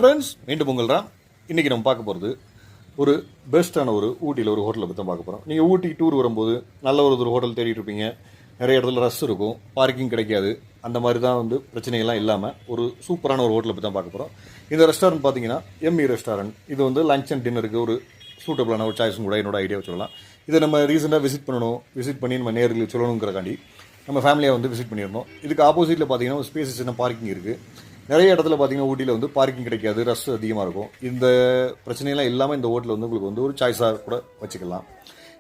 Friends மீண்டும் உங்கள் தான் இன்றைக்கி நம்ம பார்க்க போகிறது ஒரு பெஸ்ட்டான ஒரு ஊட்டியில் ஒரு ஹோட்டலை பற்றி தான் பார்க்க போகிறோம். நீங்கள் ஊட்டி டூர் வரும்போது நல்ல ஒரு ஹோட்டல் தேடிட்டு இருப்பீங்க, நிறைய இடத்துல ரஷ் இருக்கும், பார்க்கிங் கிடைக்காது, அந்த மாதிரி தான் பிரச்சனைகள்லாம் இல்லாமல் ஒரு சூப்பரான ஒரு ஹோட்டலை பற்றி தான் பார்க்க போகிறோம். இந்த ரெஸ்டாரண்ட் பார்த்தீங்கன்னா எம்இ ரெஸ்டாரண்ட். இது லஞ்ச் அண்ட் டின்னருக்கு ஒரு சூட்டபிளான ஒரு சாய்ஸும் கூட என்னோட ஐடியா சொல்லலாம். இதை நம்ம ரீசெண்டாக விசிட் பண்ணி நம்ம நேர்களுக்கு சொல்லணுங்கிறக்காண்டி நம்ம ஃபேமிலியாக விசிட் பண்ணியிருந்தோம். இதுக்கு ஆப்போசிட்டில் பார்த்தீங்கன்னா ஒரு ஸ்பேசஸான பார்க்கிங் இருக்குது. நிறைய இடத்துல பார்த்தீங்கன்னா ஊட்டியில் பார்க்கிங் கிடைக்காது, ரஷ் அதிகமாக இருக்கும். இந்த பிரச்சனையெல்லாம் இல்லாமல் இந்த ஹோட்டல் உங்களுக்கு ஒரு சாய்ஸாக கூட வச்சுக்கலாம்.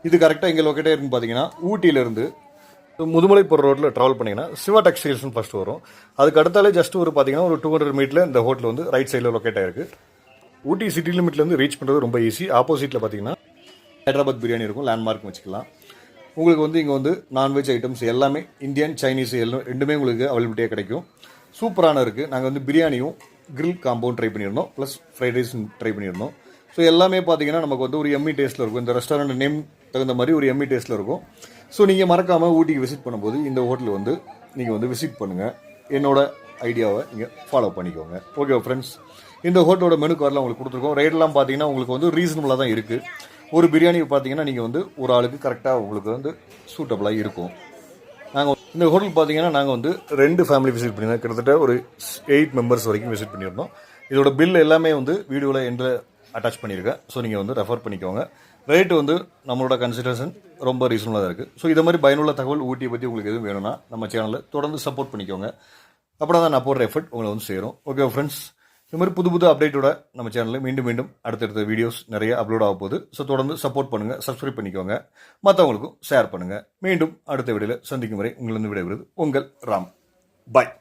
இது கரெக்டாக எங்கே லொக்கேட்டாக இருக்குன்னு பார்த்தீங்கன்னா ஊட்டியிலேருந்து முதுமலை போகிற ரோட்டில் ட்ராவல் பண்ணிங்கன்னா சிவா டெக்ஸ்டைல்ஸ்னு ஃபஸ்ட்டு வரும். அதுக்கு அடுத்தாலே ஜஸ்ட் பார்த்தீங்கன்னா ஒரு 200 மீட்டரில் இந்த ஹோட்டல் ரைட் சைடில் லொக்கேட் ஆகிருக்கு. ஊட்டி சிட்டி லிமிட்லேருந்து ரீச் பண்ணுறது ரொம்ப ஈஸி. ஆப்போசிட்டில் பார்த்தீங்கன்னா ஹைதராபாத் பிரியாணி இருக்கும், லேண்ட்மார்க் வச்சுக்கலாம். உங்களுக்கு இங்கே நான்வெஜ் ஐட்டம்ஸ் எல்லாமே இந்தியன் சைனீஸ் எல்லாம் ரெண்டுமே உங்களுக்கு அவைலபிலிட்டியாக கிடைக்கும். சூப்பரான இருக்குது. நாங்கள் பிரியாணியும் கிரில் காம்போவும் ட்ரை பண்ணியிருந்தோம், ப்ளஸ் ஃப்ரைட் ரைஸும் ட்ரை பண்ணியிருந்தோம். ஸோ எல்லாமே பார்த்தீங்கன்னா நமக்கு ஒரு எம்இ டேஸ்ட்டில் இருக்கும். இந்த ரெஸ்டாரண்ட் நேம் தகுந்த மாதிரி ஒரு எம்இ டேஸ்ட்டில் இருக்கும். ஸோ நீங்கள் மறக்காமல் ஊட்டிக்கு விசிட் பண்ணும்போது இந்த ஹோட்டல் நீங்கள் விசிட் பண்ணுங்கள். என்னோட ஐடியாவை நீங்கள் ஃபாலோ பண்ணிக்கோங்க. ஓகே ஃப்ரெண்ட்ஸ், இந்த ஹோட்டலோட மெனு கார்டெலாம் உங்களுக்கு கொடுத்துருக்கோம். ரேட்லாம் பார்த்தீங்கன்னா உங்களுக்கு ரீசனபுளாக தான் இருக்குது. ஒரு பிரியாணி பார்த்தீங்கன்னா நீங்கள் ஒரு ஆளுக்கு கரெக்டாக உங்களுக்கு சூட்டபுளாக இருக்கும். நாங்கள் இந்த ஹோட்டல் பார்த்தீங்கன்னா நாங்கள் 2 ஃபேமிலி விசிட் பண்ணியிருந்தோம். கிட்டத்தட்ட ஒரு 8 மெம்பர்ஸ் வரைக்கும் விசிட் பண்ணியிருந்தோம். இதோட பில் எல்லாமே வீடியோவில் என்ற அட்டாச் பண்ணியிருக்கேன். ஸோ நீங்கள் ரெஃபர் பண்ணிக்கோங்க. ரேட்டு நம்மளோட கன்சிடரேஷன் ரொம்ப ரீசனபுளாக தான் இருக்குது. ஸோ இது மாதிரி பயனுள்ள தகவல் ஊட்டியை பற்றி உங்களுக்கு எதுவும் வேணும்னா நம்ம சேனலில் தொடர்ந்து சப்போர்ட் பண்ணிக்கோங்க. அப்படின்னா தான் நான் போடுற எஃபர்ட் உங்களை சேரும். ஓகே ஃப்ரெண்ட்ஸ், இது மாதிரி புது அப்டேட்டோட நம்ம சேனலில் மீண்டும் அடுத்தடுத்த வீடியோஸ் நிறைய அப்லோட் ஆக போகுது. ஸோ தொடர்ந்து சப்போர்ட் பண்ணுங்கள், சப்ஸ்கிரைப் பண்ணிக்கோங்க, மற்றவங்களுக்கும் ஷேர் பண்ணுங்கள். மீண்டும் அடுத்த வீடியோவில் சந்திக்கும் வரை உங்களிருந்து விடைபெறுவது உங்கள் ராம். பாய்.